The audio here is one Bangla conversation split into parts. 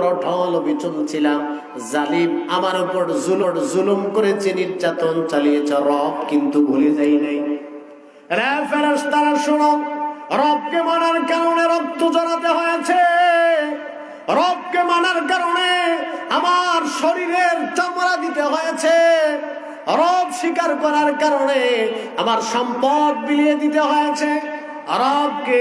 ঢল চলছিলাম, জালিম আমার উপর জুলুম করেছে, নির্যাতন চালিয়েছে, রব কিন্তু ভুলে যাই নাই। রে ফেরেশতারা শোনো, রবকে মানার কারণে রক্ত জড়াতে হয়েছে, রবকে মানার কারণে আমার শরীরের চামড়া দিতে হয়েছে, রব স্বীকার করার কারণে আমার সম্পদ বিলিয়ে দিতে হয়েছে, রবকে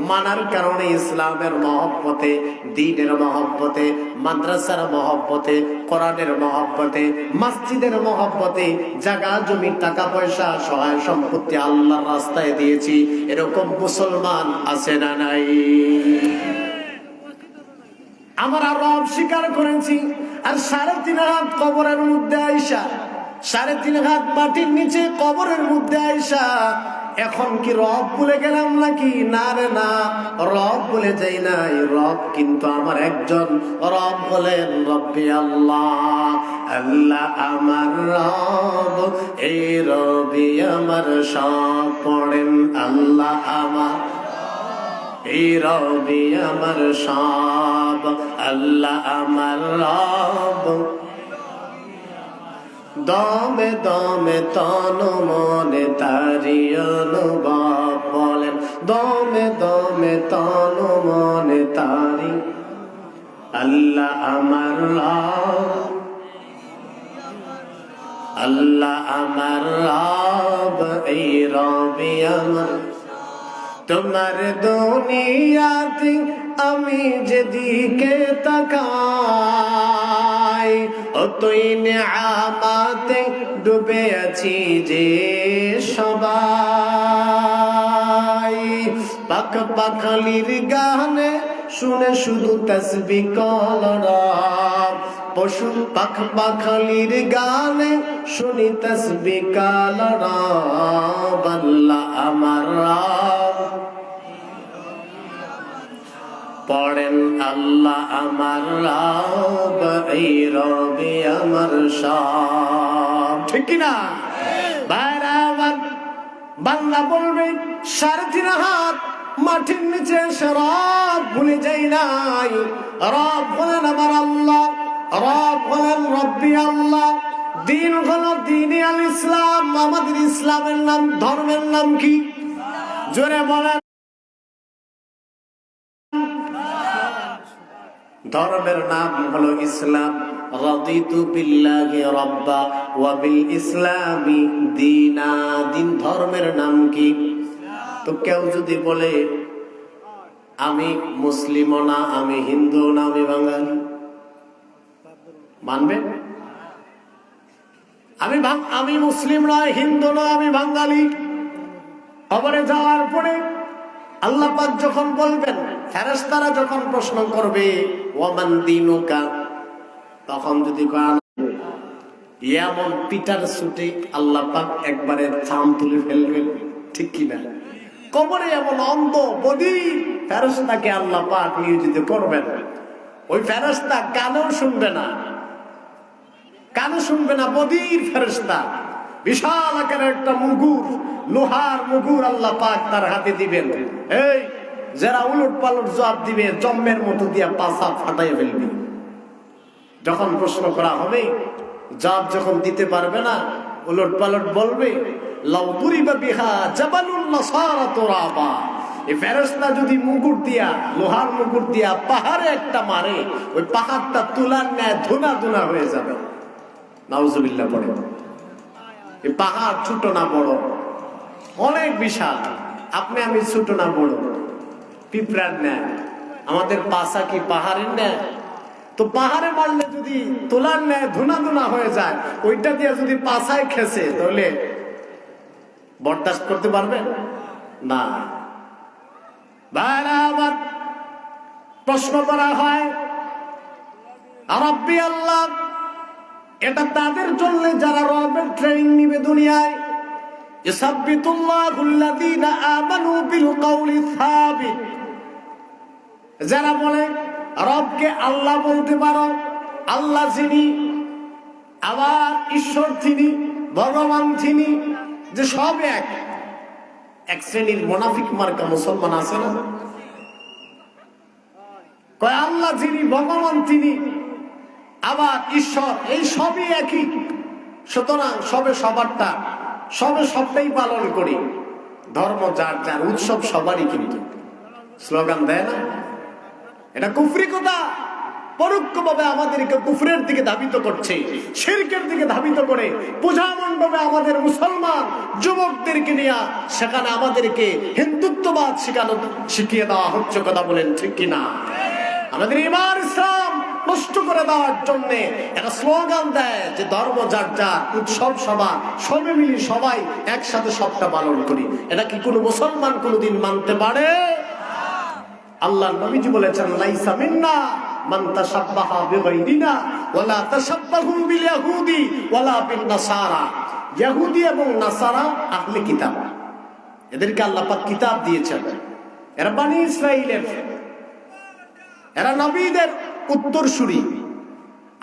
মানার কারণে ইসলামের মহব্বতে, দ্বীনের মহব্বতে, মাদ্রাসার মহব্বতে, কোরআনের মহব্বতে, মসজিদের মহব্বতে জায়গা জমি টাকা পয়সা সহায় সম্পত্তি আল্লাহর রাস্তায় দিয়েছি। এরকম মুসলমান আছে না নাই? আমরা রব স্বীকার করেছি, আর 3.5 হাত কবরের মধ্যে আইসা, 3.5 হাত মাটির নিচে কবরের মধ্যে আইসা এখন কি রব ভুলে গেলাম নাকি? না রে না, রব ভুলে যাই নাই। রব কিন্তু আমার একজন, রব হলেন রব্বি আল্লাহ। আল্লাহ আমার রব, এই রবি আমার সব। পড়েন আল্লাহ আমার, এই রবি আমার সব। আল্লাহ আমার রব, দমে দমে তন মনে তারি অনুভব। বলেন দমে দমে তন মনে তারি। আল্লাহ আমার রব, আল্লাহ আমার রব, এই রবি আমার। তোমার দুনিয়াতে আমি যেদিকে তাকাই, অতই নেয়ামাতে ডুবে আছি যে সবাই। পাখ পাখালির গানে শুনে শুধু তাসবিহ কলরব, পশু পাখ পাখালির গানে শুনি তাসবিহ কলরব। আল্লাহ আমার রব, পড়েন আল্লাহ আমার রব, এই রবি আমার সব। ঠিক কিনা ভাইরাবার? বাংলা বলবে 3.5 হাত মাটির নিচে সে রব ভুলে যাই নাই। রব হলেন আমার আল্লাহ, রব হলেন রব্বি আল্লাহ। দিন হলো দ্বীনে আল ইসলাম। আমাদের ইসলামের নাম, ধর্মের নাম কি? জোরে বলেন। ধর্মের নাম হলো ইসলাম। রাদিতু বিল্লাহি রাব্বা ওয়া বিল ইসলামি দীনা। দিন, ধর্মের নাম কি? তো কেউ যদি বলে আমি মুসলিমও না, আমি হিন্দু না, আমি বাঙালি, মানবে? আমি মুসলিম নয়, হিন্দু নয়, আমি বাঙালি। কবরে যাওয়ার পরে আল্লাহ পাক যখন বলবেন, ফেরেশতারা যখন প্রশ্ন করবে ওয়ামান দীনুকা, তখন যদি এমন পিটার ছুটে আল্লাহ পাক একবারে চাম তুলে ফেলবেন। ঠিক কিনা? কবরে এমন অন্ধ বধির ফেরেশতাকে আল্লাহ পাক নিয়োজিত করবেন। ওই ফেরেশতা কানেও শুনবে না, কানে শুনবে না, বধির ফেরেশতা। বিশাল আকারের একটা মুগুর, লোহার মুগুর আল্লাহ পাক তার হাতে দিবেন। এই যারা উলট পালট জবাব দিবে, জম্মের মতো দিয়া পাছা ফাটাই ফেলবে। যখন প্রশ্ন করা হবে, জবাব যখন দিতে পারবে না, উলট পালট বলবে, লাউ দুরিবা বিহা জাবালুন নাসারা তুরাবা। এই ফেরেশতা যদি মুগুর দিয়া, লোহার মুগুর দিয়া পাহাড়ে একটা মারে, ওই পাহাড়টা তুলার ন্যায় ধুনা ধুনা হয়ে যাবে। নাউজুবিল্লাহ পড়ে। এই পাহাড় ছোট না বড়? অনেক বিশাল। আপনি আমি ছোট না বড়? পিঁপড়ার ন্যায়। আমাদের পাশা কি পাহাড়ের ন্যায়? তো পাহাড়ে মারলে যদি তোলার ন্যায় ধুনা ধুনা হয়ে যায়, ওইটা দিয়ে যদি পাশায় খেসে, তাহলে বরদাস্ত করতে পারবেন না। ভাইরা আবার প্রশ্ন করা হয়, রব্বি আল্লাহ, এটা তাদের জন্য যারা রবের ট্রেনিং নিবে দুনিয়ায়। ইসাব্বিতুল্লাহুল্লাযীনা আমানু বিল কওলি সাবিত। যারা বলে রবকে আল্লাহ বলতে পারো, আল্লাহ যিনি, আবার ঈশ্বর তিনি, ভগবান তিনি, যে সব এক। এক শ্রেণীর মুনাফিক মার্কা মুসলমান আছে না? কয় আল্লাহ যিনি ভগবান তিনি আবার ঈশ্বর, এই সবই একই। সুতরাং সবে সবারটা, সবে সবটাই পালন করি। ধর্ম যার যার, উৎসব সবারই, কিন্তু স্লোগান দেয় না। এটা কুফরি কথা। পরোক্ষভাবে আমাদেরকে কুফরের দিকে ধাবিত করছে, শিরকের দিকে ধাবিত করে পূজা মণ্ডপে আমাদের মুসলমান যুবকদেরকে নিয়ে সেখানে আমাদেরকে হিন্দুত্ববাদ শিখিয়ে দেওয়া হচ্ছে। কথা বলেন ঠিক কিনা? আমাদের ঈমান ইসলাম নষ্ট করে দেওয়ার জন্য একটা স্লোগান দেয় যে ধর্ম যার যার, উৎসব সবার, সবে মিলি সবাই একসাথে সবটা পালন করি। এটা কি কোনো মুসলমান কোনোদিন মানতে পারে? আল্লাহ নবীজি বলেছেন, লাইসা মিন্না মান তাশাব্বাহা বিগাইরিনা ওয়ালা তাশাব্বাহু বিল ইয়াহুদি ওয়ালা বিন নাসারা। ইহুদি এবং নাসারা আহলে কিতাব, এদেরকে আল্লাহ পাক কিতাব দিয়েছেন। এরা বনি ইসরাইলের, এরা নবীদের উত্তরসূরি।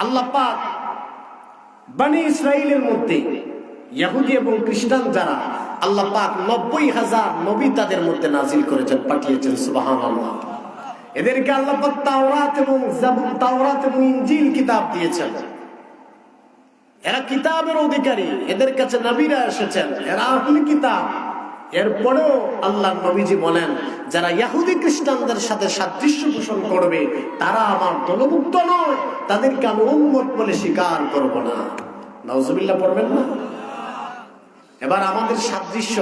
আল্লাহ পাক বনি ইসরাইলের মধ্যে ইহুদি এবং খ্রিস্টান যারা, আল্লাহ পাক 90,000 নবী তাদের মধ্যে নাজিল করেছেন, পাঠিয়েছেন। সুবহানাল্লাহ। এদেরকে আল্লাহ পাক তাওরাত এবং জাবুর, তাওরাত এবং ইনজিল কিতাব দিয়েছেন। এরা কিতাবের অধিকারী, এদের কাছে নবীরা এসেছেন, এরা আহলে কিতাব। এরপরেও আল্লাহ নবীজি বলেন, যারা ইহুদি খ্রিস্টানদের সাথে সাদৃশ্য পোষণ করবে তারা আমার দলভুক্ত নয়, তাদেরকে আমি উম্মত বলে স্বীকার করব না। নাউজুবিল্লাহ পড়বেন না? এবার আমাদের সাদৃশ্য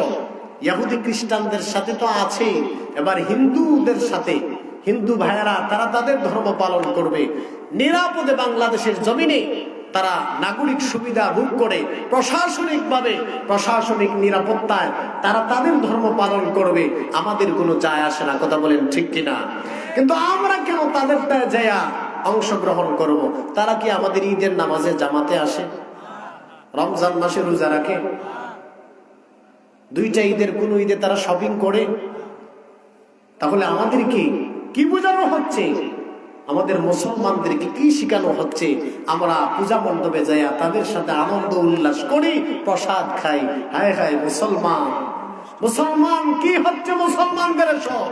ইহুদি খ্রিস্টানদের সাথে তো আছেই, এবার হিন্দুদের সাথে, হিন্দু ভাইয়েরা তারা তাদের ধর্ম পালন করবে নিরাপদে। বাংলাদেশের জমিনে তারা নাগরিক সুবিধা ভোগ করে প্রশাসনিকভাবে, প্রশাসনিক নিরাপত্তায় তারা তাদের ধর্ম পালন করবে, আমাদের কোনো যায় আসে না। কথা বলেন ঠিক কিনা? কিন্তু আমরা কেন তাদেরটায় যায়া অংশগ্রহণ করব? তারা কি আমাদের ঈদের নামাজে জামাতে আসে? রমজান মাসে রোজা রাখে? দুইটা ঈদের কোন ঈদে তারা শপিং করে? তাহলে আমাদের কি বোঝানো হচ্ছে? আমাদের মুসলমানদেরকে কি শেখানো হচ্ছে? আমরা পূজা মণ্ডপে যাই, তাদের সাথে আনন্দ উল্লাস করি, প্রসাদ খাই। হায় হায় মুসলমান, মুসলমান কি হচ্ছে মুসলমানদের সব?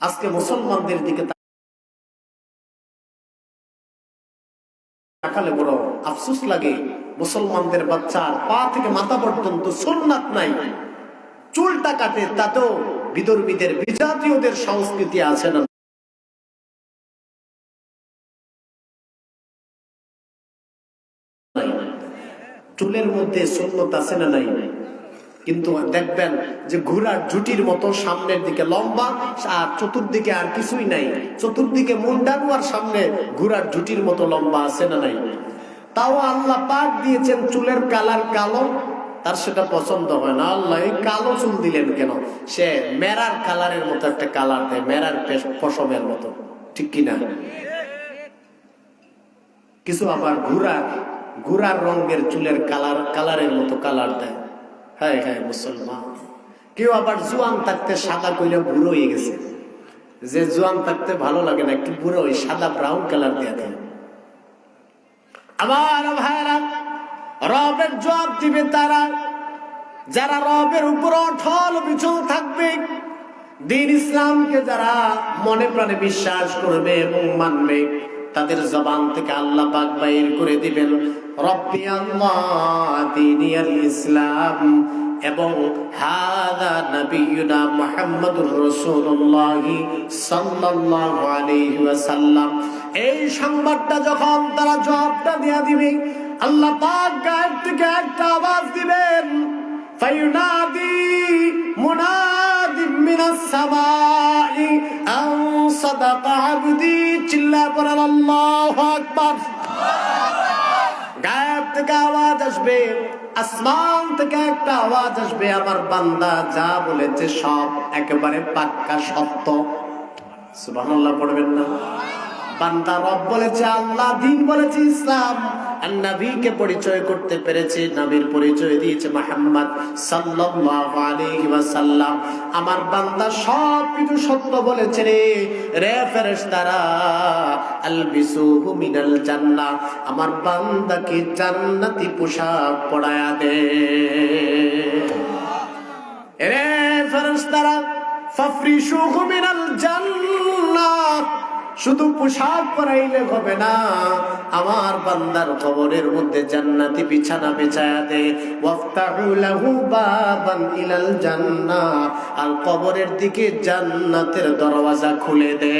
আজকে মুসলমানদের দিকে তাকালে বড় আফসোস লাগে। মুসলমানদের বাচ্চার পা থেকে মাথা পর্যন্ত সুন্নাত নাই, চুলটা কাটে, তাতেও বিধর্মীদের, বিজাতীয়দের সংস্কৃতি আছে না? চুলের মধ্যে সুন্নত আছে না নাই? কিন্তু দেখবেন যে ঘোড়ার জুটির মতো সামনের দিকে লম্বা, আর চতুর্দিকে আর কিছুই নাই। চতুর্দিকে মুন্ডানো আর সামনে ঘোড়ার জুটির মতো লম্বা আছে না নাই? তাও আল্লাহ পাক দিয়েছেন চুলের কালার কালো, তার সেটা পছন্দ হয় না। আল্লাহ এই কালো চুল দিলেন কেন? সে মেরার কালারের মতো একটা কালার দেয়, মেরার পশমের মতো, ঠিক কিনা? কিছু আবার ঘোড়ার রঙের চুলের কালারের মতো কালার দেয়। হ্যাঁ হ্যাঁ মুসলমান। কেউ আবার জোয়ান থাকতে সাদা কইলে বুড়ো হয়ে গেছে। যে জোয়ান থাকতে ভালো লাগে না, একটু বুড়ো ওই সাদা ব্রাউন কালার দিয়ে দেয়। আমার ভাইরা, রবের জবাব দিবে তারা যারা রবের উপর অটল বিচল থাকবে, দ্বীন ইসলামকে যারা মনে প্রাণে বিশ্বাস করবে এবং মানবে, তাদের জবান থেকে আল্লাহ পাক বাইর করে দিবেন রব্বি আল্লাহ দীনিয়াল ইসলাম এবং হাদা নবিয়ুনা মুহাম্মাদুর রাসূলুল্লাহ সাল্লাল্লাহু আলাইহি ওয়াসাল্লাম। এই সংবাদটা যখন তারা জবাবটা দেয়া দিবে, আল্লাহ পাক গায়েব থেকে একটা আওয়াজ দিবেন, ফায়ুনাদি মুনাদি মিনাস সামাই আন সাদাকা আবদি। চিল্লায়ে পড়েন আল্লাহু আকবার। গায়েব থেকে আওয়াজ আসবে, আসমান থেকে একটা আওয়াজ আসবে, আমার বান্দা যা বলেছে সব একেবারে পাক্কা সত্য। সুবহানাল্লাহ পড়বেন না? বান্দা রব বলেছে, আল্লাহ দিন বলেছে ইসলাম, আর নবীকে পরিচয় করতে পেরেছে, নবীর পরিচয় দিয়েছে মুহাম্মদ সাল্লাল্লাহু আলাইহি ওয়াসাল্লাম। আমার বান্দা সব কিছু সত্য বলেছে রে ফেরেশতারা, আলবিসুহু মিনাল জান্নাহ, আমার বান্দাকে জান্নাতি পোশাক পরায়া দে। রে ফেরেশতারা, ফাফরিশুহু মিনাল জান্নাহ, না, শুধু পোশাক পরাইলে হবে না, আমার বান্দার কবরের মধ্যে জান্নাতি বিছানা বিছায়া দে। ওয়াফতাহু লাহু বাবান ইলাল জান্নাহ, আর কবরের দিকে জান্নাতের দরওয়াজা খুলে দে।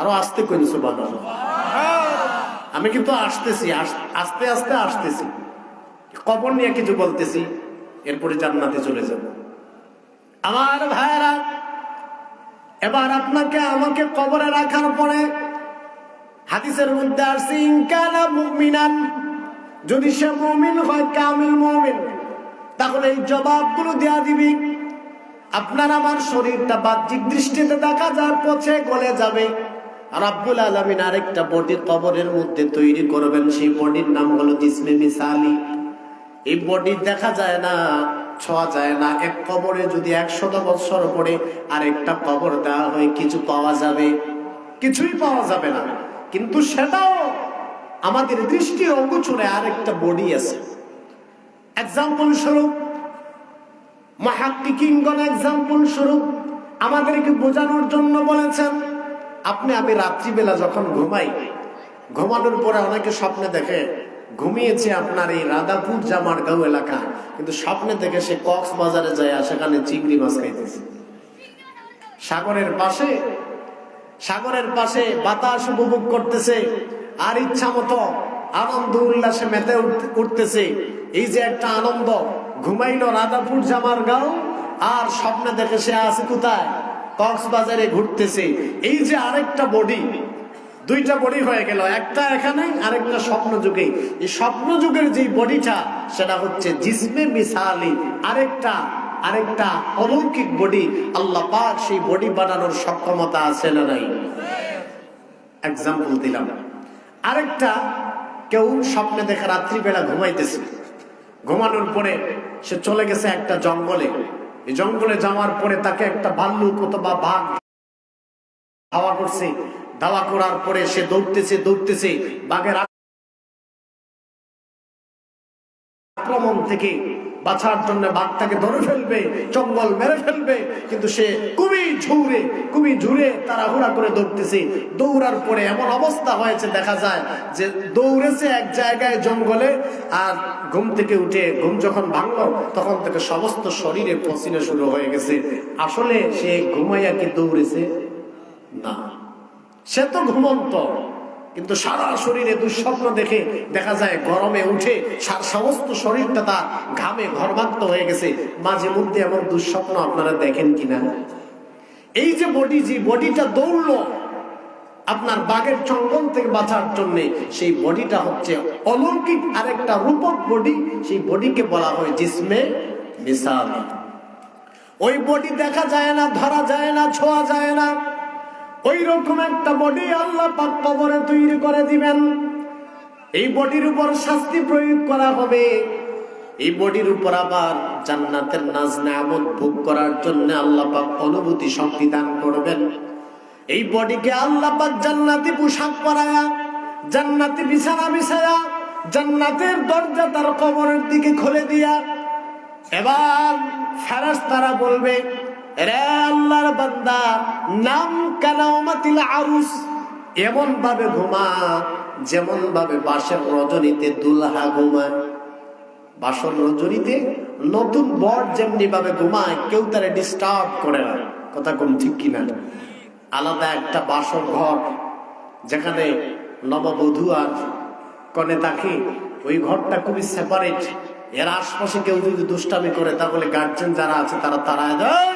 আরো আস্তে কইন সুবহানাল্লাহ। আমি কিন্তু আসতেছি, আস্তে আস্তে আসতেছি, কবর নিয়ে কিছু বলতেছি, এরপরে জান্নাতে চলে যাব। আমার ভাইরা, এবার আপনাকে আমাকে কবরে রাখার পরে হাদিসের মধ্যে আসছে ইনকানা মুমিনান, যদি সে মুমিন হয়, কামিল মুমিন, তাহলে এই জবাবগুলো দেয়া দিবি। আপনার আমার শরীরটা বাহ্যিক দৃষ্টিতে দেখা যায় পচে গলে যাবে, রাব্বুল আলামিন আরেকটা বডি কবরের মধ্যে তৈরি করবেন, সেই বডির নাম হলো জিসমে মিসালি। এই বডি দেখা যায় না, ছোঁয়া যায় না। এক কবরে যদি 100 বছর পরে আরেকটা কবর দেওয়া হয়, কিছু পাওয়া যাবে? কিছুই পাওয়া যাবে না। কিন্তু সেটাও আমাদের দৃষ্টির অগোচরে আরেকটা বডি আছে। এক্সাম্পল স্বরূপ, মুহাক্কিকিনগণ এক্সাম্পল স্বরূপ আমাদেরকে বোঝানোর জন্য বলেছেন, আমি রাত্রিবেলা যখন ঘুমাই, ঘুমানোর পরে অনেকে স্বপ্নে দেখে ঘুমিয়েছে আপনার এই রাধাপুর জামারগাঁও এলাকা, কিন্তু স্বপ্নে দেখে সে কক্সবাজারে যায়, সেখানে চিংড়ি মাছ খাইতেছে। সাগরের পাশে বাতাস উপভোগ করতেছে, আর ইচ্ছা মতো আনন্দ উল্লাসে মেতে উঠতেছে। এই যে একটা আনন্দ, ঘুমাইলো রাধাপুর জামারগাঁও, আর স্বপ্নে দেখে সে আছে কোথায়? কক্সবাজারে ঘুরতেছে। এই যে আরেকটা বডি, দুইটা বডি হয়ে গেল, একটা এখানে আরেকটা স্বপ্ন যুগে। এই স্বপ্ন যুগের যে বডিটা, সেটা হচ্ছে জিসমে মিসালি, আরেকটা অলৌকিক বডি। আল্লাহ পাক সেই বডি বানানোর সক্ষমতা আছে না নাই? এক্সাম্পল দিলাম। আরেকটা, কেউ স্বপ্নে দেখে রাত্রিবেলা ঘুমাইতেছে, ঘুমানোর পরে সে চলে গেছে একটা জঙ্গলে। এই জঙ্গলে যাওয়ার পরে তাকে একটা ভাল্লুক অথবা বাঘ ধাওয়া করছে। ধাওয়া করার পরে সে দৌড়তেছে বাঘের আক্রমণ থেকে বাঁচার জন্য। বাঘটাকে ধরে ফেলবে, জঙ্গল মেরে ফেলবে, কিন্তু সে খুবই ঝুরে তাড়াহুড়া করে দৌড়তেছে। দৌড়ার পরে এমন অবস্থা হয়েছে, দেখা যায় যে দৌড়েছে এক জায়গায় জঙ্গলে, আর ঘুম থেকে উঠে, ঘুম যখন ভাঙলো, তখন থেকে সমস্ত শরীরে পসিনা শুরু হয়ে গেছে। আসলে সে ঘুমাইয়া কি দৌড়েছে? না, সে তো ঘুমন্ত, কিন্তু সারা শরীরে দুঃস্বপ্ন দেখে দেখা যায় গরমে উঠে সমস্ত শরীরটা তার ঘামে ঘরমাক্ত হয়ে গেছে। মাঝে মধ্যে এমন দুঃস্বপ্ন আপনারা দেখেন কিনা? এই যে বডিটা দৌড়লো আপনার বাঘের চঙ্গল থেকে বাঁচার জন্য, সেই বডিটা হচ্ছে অলৌকিক আরেকটা রূপক বডি। সেই বডিকে বলা হয় জিসমে মিসাল। ওই বডি দেখা যায় না, ধরা যায় না, ছোঁয়া যায় না। ওই রকম একটা বডি আল্লাহ পাক কবরে তৈরি করে দিবেন। এই বডির উপর শাস্তি প্রয়োগ করা হবে। এই বডির উপর আবার জান্নাতের নাজ নেয়ামত ভোগ করার জন্য আল্লাহ পাক অনুভূতি শক্তি দান করবেন। এই বডিকে আল্লাহ পাক জান্নাতি পোশাক পরায়া, জান্নাতি বিছানা বিছায়া, জান্নাতের দরজা তার কবরের দিকে খুলে দিয়া, এবার ফেরেশতারা বলবে, রে আল্লাহর বান্দা, নাম কানামাতিল আরুস, এমন ভাবে ঘুমা যেমন ভাবে বাসর রজনীতে দুলহা ঘুমায়। বাসর রজনীতে নতুন বর যেমনি ভাবে ঘুমায়, কেউ তারে ডিস্টার্ব করে না। কথা কোন ঠিক কিনা? আলাদা একটা বাসর ঘর, যেখানে নববধূ আর কনে থাকে, ওই ঘরটা খুবই সেপারেট। এর আশপাশে কেউ যদি দুষ্টামি করে, তাহলে গার্জেন যারা আছে তারা তাড়ায় দেয়,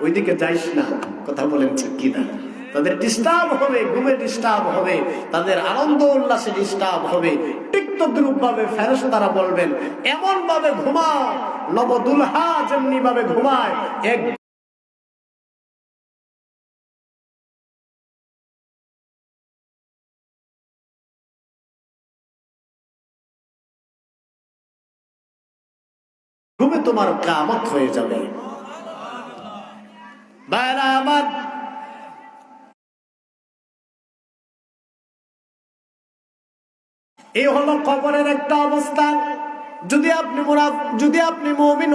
ওইদিকে যাইস না। কথা বলেন ঠিক কিনা? তাদের ডিস্টার্ব হবে, ঘুমে ডিস্টার্ব হবে, তাদের আনন্দ উল্লাসে ডিস্টার্ব হবে। ঠিক তদ্রূপ ভাবে ফেরেশতারা বলবেন, এমন ভাবে ঘুমাও নবদুলহা যেমনি ভাবে ঘুমায়। এক ঘুমে তোমার কিয়ামত হয়ে যাবে। ভাইরা আমার, এই হলো কবরের একটা অবস্থা। যদি আপনি মুমিন